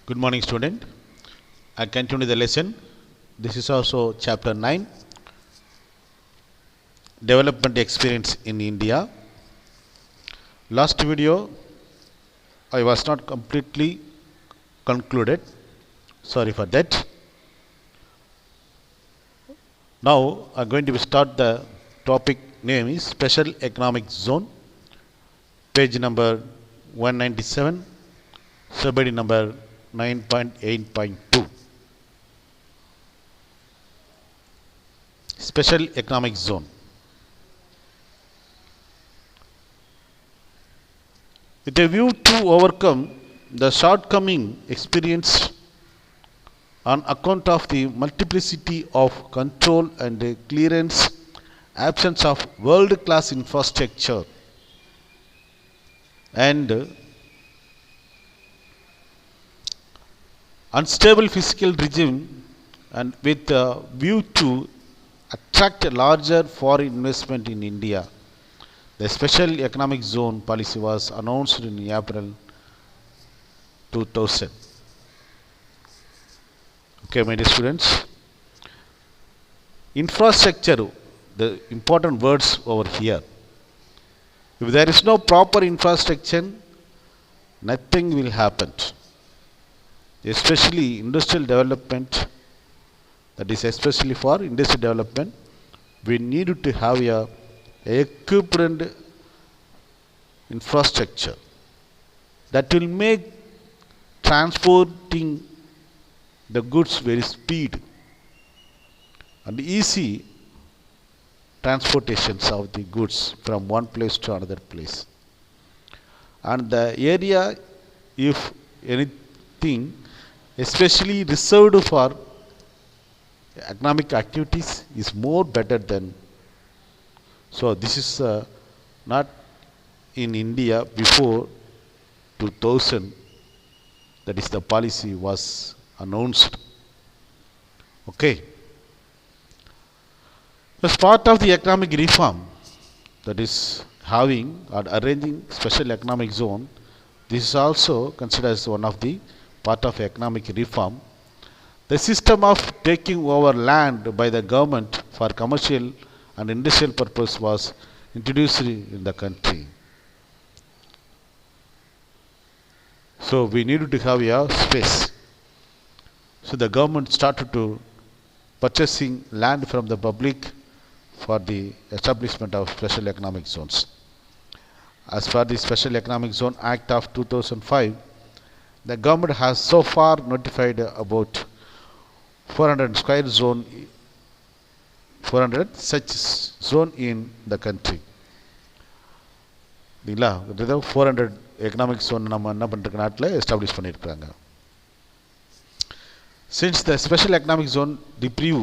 Good morning, student. I continue the lesson. This is also chapter 9, development experience in India. Last video I was not completely concluded. Sorry for that. Now I am going to start. The topic name is Special Economic Zone, page number 197, subheading number 9.8.2. Special Economic Zone. With a view to overcome the shortcoming experienced on account of the multiplicity of control and clearance, absence of world-class infrastructure, and unstable fiscal regime, and with a view to attract a larger foreign investment in India, the Special Economic Zone policy was announced in April 2000. Okay, my dear students. Infrastructure, the important words over here. If there is no proper infrastructure, nothing will happen. Especially industrial development, that is especially for industrial development, we need to have a equipped infrastructure that will make transporting the goods very speed and easy transportations of the goods from one place to another place. And the area, if anything, especially reserved for economic activities, is more better than. So this is not in India before 2000. That is the policy was announced. Okay. As part of the economic reform, that is having or arranging special economic zone, this is also considered as one of the part of economic reform. The system of taking over land by the government for commercial and industrial purpose was introduced in the country. So we needed to have a space. So the government started to purchasing land from the public for the establishment of special economic zones. As per the Special Economic Zone Act of 2005, the government has so far notified about 400 square zone, 400 such zone in the country. 400 economic zone நம்ம என்ன பண்றோம் நாட்டில் establish பண்ணியிருக்காங்க. Since the Special Economic Zone deprive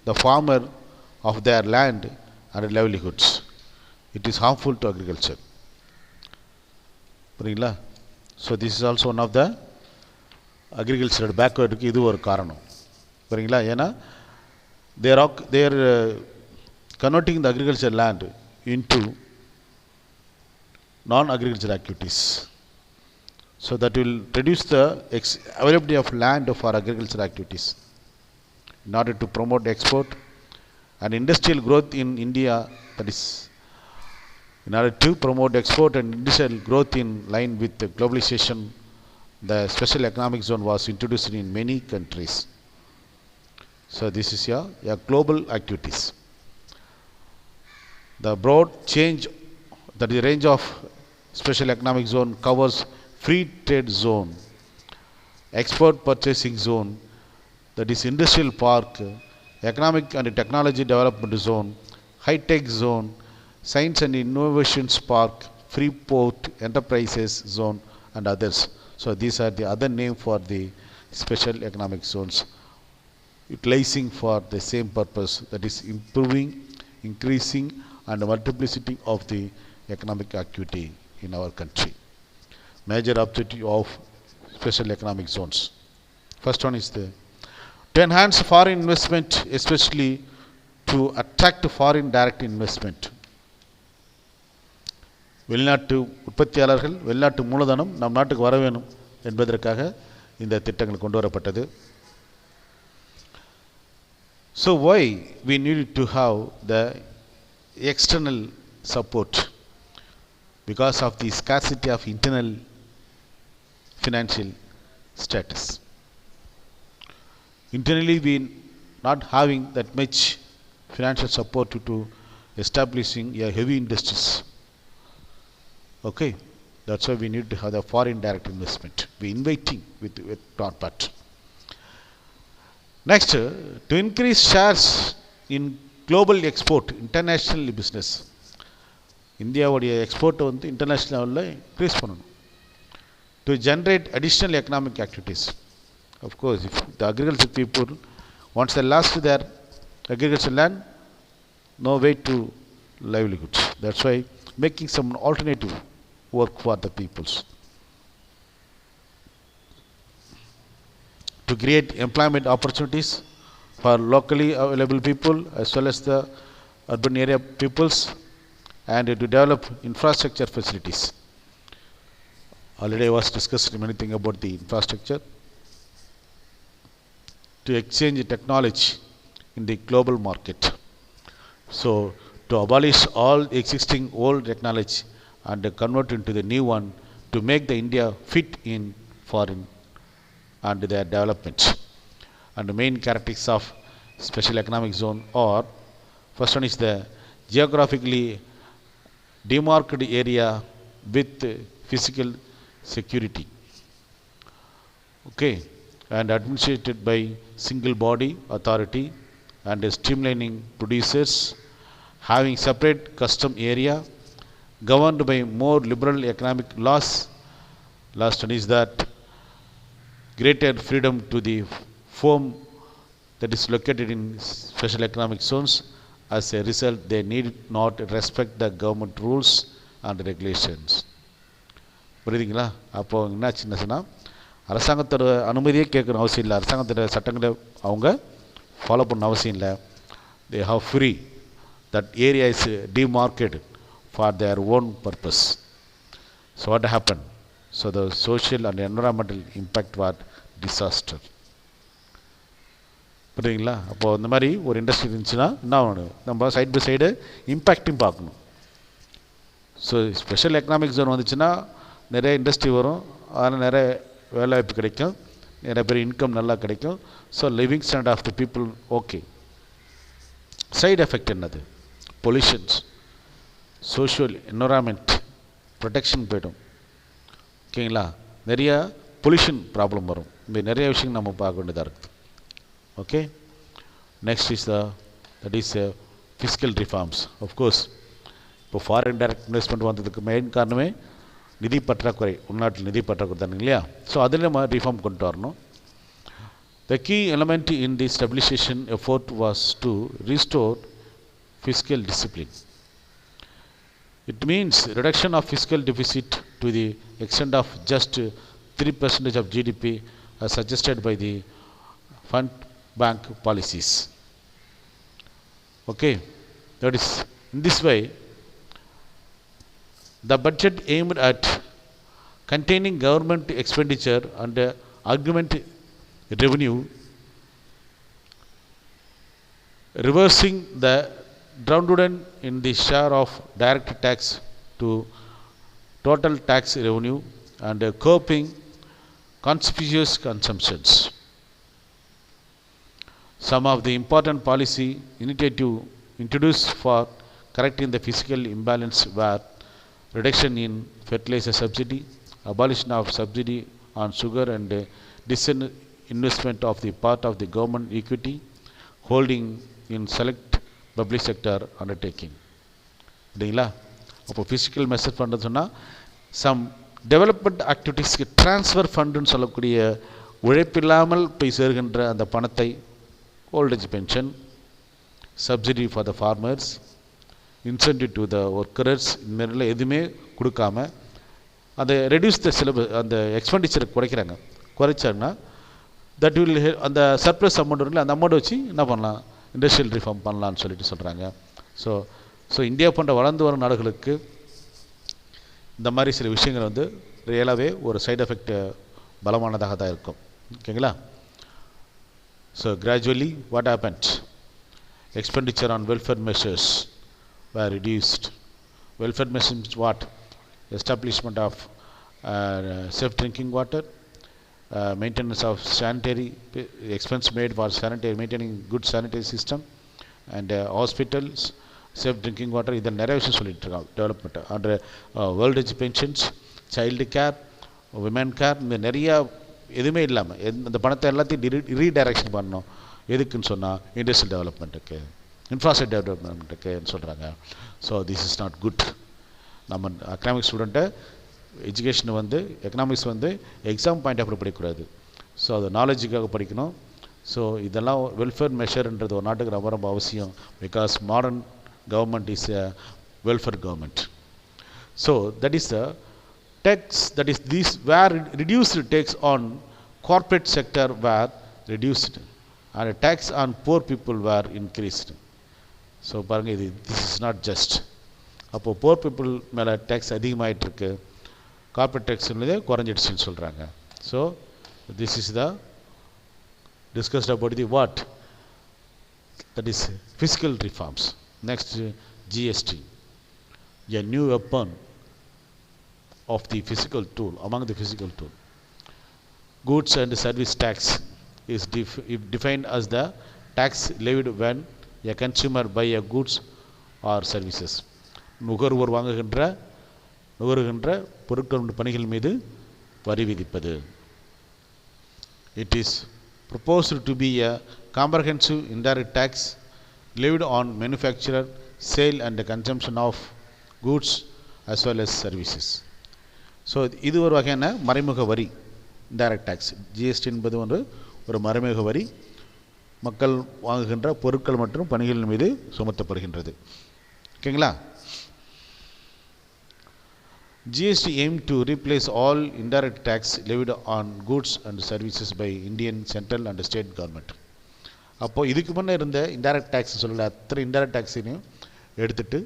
the farmer of their land and livelihoods, it is harmful to agriculture. புரியுங்களா? So this is also one of the agriculture backward இது ஒரு காரணம். புரியுங்களா? ஏன்னா they are converting the agriculture land into non-agriculture activities. So that will reduce the availability of land for agricultural activities. In order to promote export and industrial growth in India, that is, in order to promote export and industrial growth in line with the globalization, the Special Economic Zone was introduced in many countries. So this is a global activities. The broad change, that is the range of Special Economic Zone covers free trade zone, export purchasing zone, that is industrial park, economic and technology development zone, high tech zone, science and innovations park, free port enterprises zone, and others. So these are the other name for the special economic zones, utilizing for the same purpose, that is improving, increasing, and multiplicity of the economic activity in our country. Major objective of special economic zones. First one is to enhance foreign investment, especially to attract foreign direct investment. வெளிநாட்டு உற்பத்தியாளர்கள் வெளிநாட்டு மூலதனம் நம் நாட்டுக்கு வர வேணும் என்பதற்காக இந்த திட்டங்கள் கொண்டு வரப்பட்டது. So why we need to have the external support? Because of the scarcity of internal financial status. Internally we not having that much financial support to establishing a heavy industries. Okay, that's why we need to have the foreign direct investment. We inviting with our part. Next, to increase shares in global export, international business. India உடைய export வந்து international level increase பண்ணணும். To generate additional economic activities. Of course, if the agriculture people, once they lost their agriculture land, no way to livelihoods. That's why making some alternative work for the peoples. To create employment opportunities for locally available people as well as the urban area peoples, and to develop infrastructure facilities. Already I was discussing many things about the infrastructure. To exchange technology in the global market. So to abolish all existing old technology and convert into the new one to make the India fit in foreign and their development. And the main characteristics of special economic zone are, first one is the geographically demarcated area with physical security. Okay, and administrated by single body authority and streamlining producers, having separate custom area, governed by more liberal economic laws. Last one is that greater freedom to the firm that is located in special economic zones. As a result, they need not respect the government rules and regulations. புரியுதுங்களா? அப்போ என்ன சின்னதுன்னா, அரசாங்கத்தோட அனுமதியே கேட்கணும் அவசியம் இல்லை, அரசாங்கத்தோட சட்டங்களை அவங்க ஃபாலோ பண்ண அவசியம் இல்லை. They have free. That area is demarcated for their own purpose. So what happened? So the social and environmental impact was disaster. புரியுதுங்களா? அப்போ இந்த மாதிரி ஒரு இண்டஸ்ட்ரி இருந்துச்சுன்னா என்ன ஆகணும், நம்ம சைட் பை சைடு இம்பேக்டையும் பார்க்கணும். ஸோ ஸ்பெஷல் எக்கனாமிக் ஜோன் வந்துச்சுன்னா நிறைய இண்டஸ்ட்ரி வரும், அதனால் நிறைய வேலைவாய்ப்பு கிடைக்கும், நிறைய பேர் இன்கம் நல்லா கிடைக்கும். So living standard of the people okay. Side effect என்னது? பொல்யூஷன்ஸ், சோஷியல் என்வரான்மெண்ட் ப்ரொடெக்ஷன் போய்டும். ஓகேங்களா? நிறைய பொல்யூஷன் ப்ராப்ளம் வரும். இந்த நிறைய விஷயங்கள் நம்ம பார்க்க வேண்டியதாக இருக்குது. Okay, next is that is fiscal reforms. Of course இப்போ ஃபாரின் டைரக்ட் இன்வெஸ்ட்மெண்ட் வந்ததுக்கு மெயின் காரணமே நிதி பற்றாக்குறை, உள்நாட்டில் நிதி பற்றாக்குறை தானே இல்லையா? ஸோ அதில் நம்ம ரிஃபார்ம் கொண்டு வரணும். The key element in the stabilization effort was to restore fiscal discipline. It means reduction of fiscal deficit to the extent of just 3% of GDP as suggested by the fund bank policies. Okay, that is, in this way the budget aimed at containing government expenditure and augment revenue, reversing the downturn in the share of direct tax to total tax revenue, and curbing conspicuous consumptions. Some of the important policy initiatives introduced for correcting the fiscal imbalance were reduction in fertilizer subsidy, abolition of subsidy on sugar, and disinvestment of the part of the government equity holding in select public sector undertaking. இல்லைங்களா? அப்போ physical measure பண்ணுறது சொன்னால் some development ஆக்டிவிட்டீஸ்க்கு transfer ஃபண்டுன்னு சொல்லக்கூடிய உழைப்பில்லாமல் போய் சேர்கின்ற அந்த பணத்தை, old age pension, subsidy for the farmers, incentive to the workers, இந்த மாதிரிலாம் எதுவுமே கொடுக்காம அதை ரெடியூஸ் த சிலபஸ், அந்த எக்ஸ்பெண்டிச்சரை குறைச்சாங்கன்னா தட் வில் அந்த சர்ப்ளஸ் அமௌண்ட் இருக்குல்ல, அந்த அமௌண்ட் வச்சு என்ன பண்ணலாம், இண்டஸ்ட்ரியல் ரிஃபார்ம் பண்ணலான்னு சொல்லிட்டு சொல்கிறாங்க. ஸோ இந்தியா போன்ற வளர்ந்து வரும் நாடுகளுக்கு இந்த மாதிரி சில விஷயங்கள் வந்து ரியலாகவே ஒரு சைடு எஃபெக்டை பலமானதாக தான் இருக்கும். ஓகேங்களா? So gradually what happened? Expenditure on welfare measures were reduced. Welfare measures means what? Establishment of safe drinking water, maintenance of sanitary expense made for sanitary maintaining good sanitary system, and hospitals, safe drinking water. இதெல்லாம் நிறைய விஷயம் சொல்லிட்டு இருக்காங்க. Development and world age pensions, child care, women care, இந்த நிறையா எதுவுமே இல்லாமல் இந்த பணத்தை எல்லாத்தையும் ரீடைரக்ஷன் பண்ணணும். எதுக்குன்னு சொன்னால் இண்டஸ்ட்ரியல் டெவலப்மெண்ட்டுக்கு, இன்ஃப்ராஸ்ட்ரக்சர் டெவலப்மெண்ட்டுக்குன்னு சொல்கிறாங்க. So this is not good. நம்ம எக்கனாமிக்ஸ் ஸ்டூடெண்ட்டை education economics exam point of படிக்கக்கூடாது. ஸோ அது நாலேஜுக்காக படிக்கணும். ஸோ இதெல்லாம் வெல்ஃபேர் மெஷர்ன்றது ஒரு நாட்டுக்கு ரொம்ப ரொம்ப அவசியம். Because modern government is a welfare government. So that is the tax, that is these were reduced tax on corporate sector were reduced and tax on poor people were increased. So பாருங்க, இது this is not just. அப்போ poor people மேலே tax அதிகமாகிட்டு இருக்கு, corporate tax குறைஞ்சிடுச்சுன்னு சொல்கிறாங்க. So this is the discussed about the what? That is fiscal reforms. Next, GST, a new weapon of the physical tool, among the physical tool. Goods and service tax is defined as the tax levied when a consumer buy a goods or services. நுகர்வோர் நுகருகின்ற பொருட்கள் பணிகள் மீது வரி விதிப்பது. It is proposed to be a comprehensive indirect tax levied on manufacture, sale and consumption of goods as well as services. So இது ஒரு வகையான மறைமுக வரி, இன்டைரக்ட் டேக்ஸ். ஜிஎஸ்டி என்பது ஒரு மறைமுக வரி, மக்கள் வாங்குகின்ற பொருட்கள் மற்றும் பணிகள் மீது சுமத்தப்படுகின்றது. ஓகேங்களா? GST aimed to replace all indirect tax levied on goods and services by Indian central and state government. அப்போது இதுக்கு முன்னே இருந்த இன்டைரக்ட் டேக்ஸ் சொல்லல, அத்தனை இன்டைரக்ட் டேக்ஸையும் எடுத்துட்டு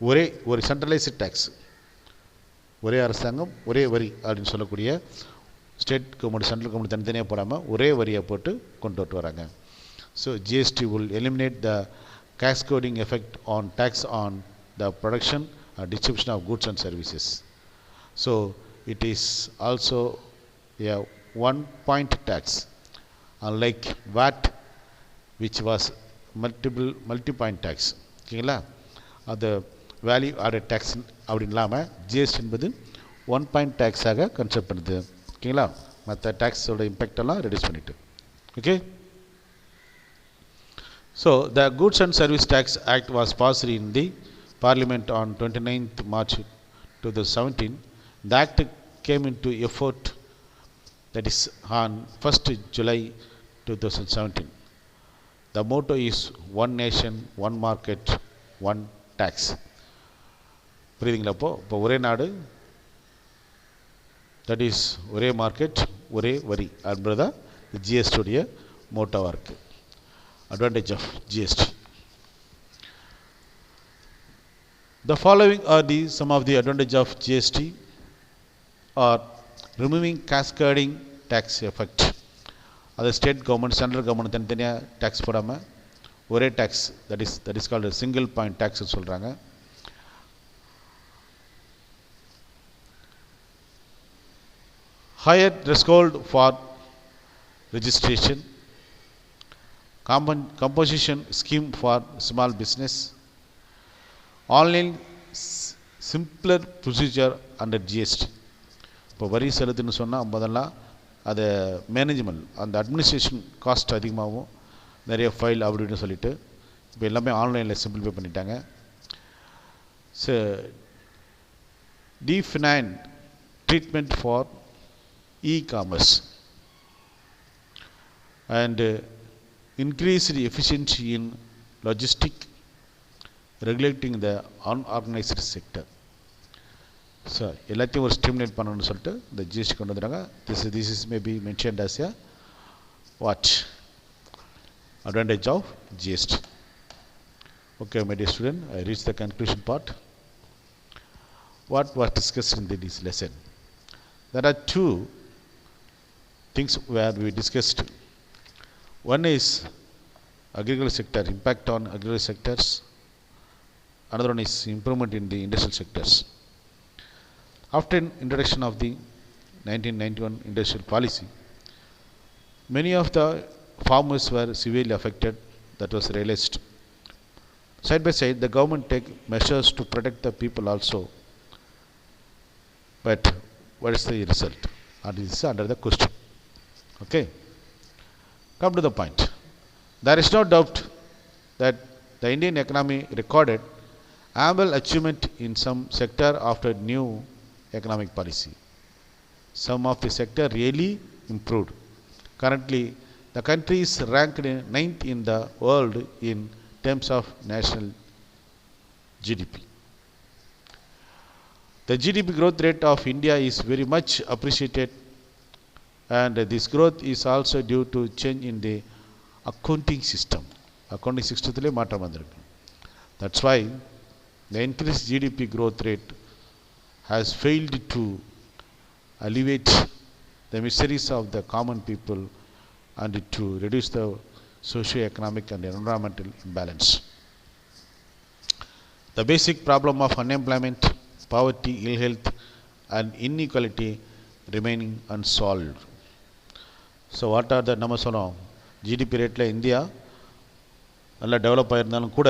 ஒரே ஒரு சென்ட்ரலைஸ்டு டேக்ஸ், ஒரே அரசாங்கம் ஒரே வரி அப்படின்னு சொல்லக்கூடிய ஸ்டேட் கவர்மெண்ட் சென்ட்ரல் கவர்மெண்ட் தனித்தனியாக போடாமல் ஒரே வரியை போட்டு கொண்டு வராங்க. So GST will eliminate the cascading effect on tax on the production and distribution of goods and services. So it is also a one point tax, unlike VAT which was multi-point tax. ஓகேங்களா? அது value added tax அப்படின்னு இல்லாமல் GST என்பது one point டேக்ஸாக concept பண்ணுது. ஓகேங்களா? மற்ற டேக்ஸோட இம்பேக்டெல்லாம் ரெடியூஸ் பண்ணிட்டு. Okay. So the goods and service tax act was passed in the parliament on 29th March 2017. The act came into effect, that is on 1st July 2017. The motto is one nation, one market, one tax. புரியுதுங்களா? இப்போ ஒரே நாடு, that is ஒரே market, ஒரே வரி அப்படின்றதான் ஜிஎஸ்டியுடைய மோட்டோவாக இருக்குது. Advantage of GST. The following are some of the advantage of GST are removing cascading tax effect. அது ஸ்டேட் கவர்மெண்ட் சென்ட்ரல் கவர்மெண்ட் தனித்தனியாக டேக்ஸ் போடாமல் ஒரே tax, that is called single point tax சொல்கிறாங்க. Higher threshold for registration, composition scheme for small business, online simpler procedure under GST. இப்போ வரி செலுத்துன்னு சொன்னால் முதல்லாம் அதை மேனேஜ்மெண்ட், அந்த அட்மினிஸ்ட்ரேஷன் காஸ்ட் அதிகமாகவும் நிறைய ஃபைல் அப்படின்னு சொல்லிட்டு இப்போ எல்லாமே ஆன்லைனில் சிம்பிளிஃபை பண்ணிட்டாங்க. So define treatment for e-commerce and increased efficiency in logistics, regulating the unorganized sector. So எல்லாத்தையும் ஒரு ஸ்ட்ரீம்லைன் பண்ணணும்னு சொல்லிட்டு இந்த ஜிஎஸ்டி கொண்டு வந்துடுறாங்க. This is may be mentioned as a what advantage of GST. Okay, my dear student, I reached the conclusion part. What was discussed in this lesson? There are two things where we discussed. One is agricultural sector, impact on agricultural sectors. Another one is improvement in the industrial sectors. After introduction of the 1991 industrial policy, many of the farmers were severely affected. That was realized. Side by side, the government take measures to protect the people also. But what is the result? And this is under the question. Okay. Come to the point. There is no doubt that the Indian economy recorded ample achievement in some sector after new economic policy. Some of the sector really improved. Currently, the country is ranked 9th in the world in terms of national GDP. The GDP growth rate of India is very much appreciated, and this growth is also due to change in the accounting system. Accounting system thile maatam vandirukku. That's why the increased GDP growth rate has failed to alleviate the miseries of the common people and to reduce the socio-economic and environmental imbalance. The basic problem of unemployment, poverty, ill health and inequality remaining unsolved. So what are the numbers? GDP rate la India நல்லா develop ஆயிருந்தாலும் கூட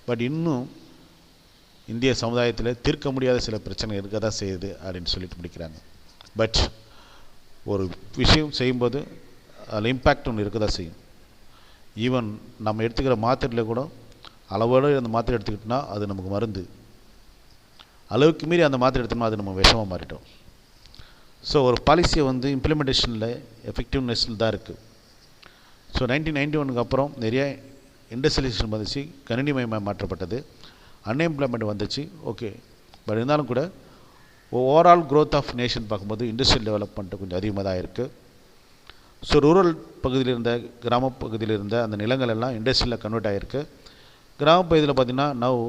but இன்னும் இந்திய சமுதாயத்தில் தீர்க்க முடியாத சில பிரச்சனை இருக்க தான் செய்யுது அப்படின்னு சொல்லிட்டு முடிக்கிறாங்க. பட் ஒரு விஷயம் செய்யும்போது அதில் இம்பேக்ட் ஒன்று இருக்க தான் செய்யும். ஈவன் நம்ம எடுத்துக்கிற மாத்திரையில் கூட அளவோடு அந்த மாத்திரை எடுத்துக்கிட்டோம்னா அது நமக்கு மருந்து. அளவுக்கு மீறி அந்த மாத்திரை எடுத்தோம்னா அது நம்ம விஷமாக மாறிட்டோம். ஸோ ஒரு பாலிசியை வந்து இம்ப்ளிமெண்டேஷனில் எஃபெக்டிவ்னஸில் தான் இருக்குது. ஸோ 1991 அப்புறம் நிறைய இண்டஸ்ட்ரியலைசேஷன் வந்துச்சு, கணினிமயமாக மாற்றப்பட்டது, அன்எம்ப்ளாய்மெண்ட் வந்துச்சு. ஓகே, பட் இருந்தாலும் கூட ஓவரால் க்ரோத் ஆஃப் நேஷன் பார்க்கும்போது இண்டஸ்ட்ரியல் டெவலப்மெண்ட்டு கொஞ்சம் அதிகமாக தான் இருக்குது. ஸோ ரூரல் பகுதியில் இருந்த கிராம பகுதியில் இருந்த அந்த நிலங்கள் எல்லாம் இண்டஸ்ட்ரியில் கன்வெர்ட் ஆகிருக்கு. கிராம பகுதியில் பார்த்திங்கன்னா now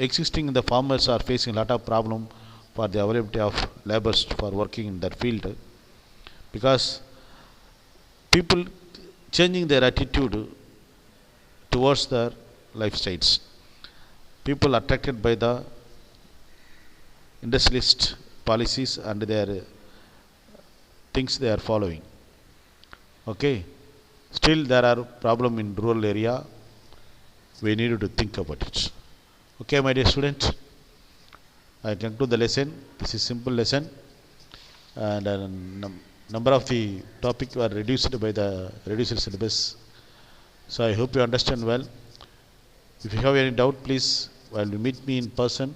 existing the farmers are facing a lot of problem for the availability of laborers for working in that field, because people changing their attitude towards their lifestyles. People attracted by the industrialist policies and their things they are following. Okay, still there are problem in rural area. We need to think about it. Okay, my dear students, I conclude the lesson. This is simple lesson, and number of the topic were reduced by the reduced syllabus. So I hope you understand well. If you have any doubt, please, while you meet me in person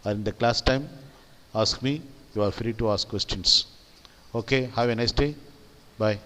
or in the class time, ask me. You are free to ask questions. Okay, have a nice day. Bye.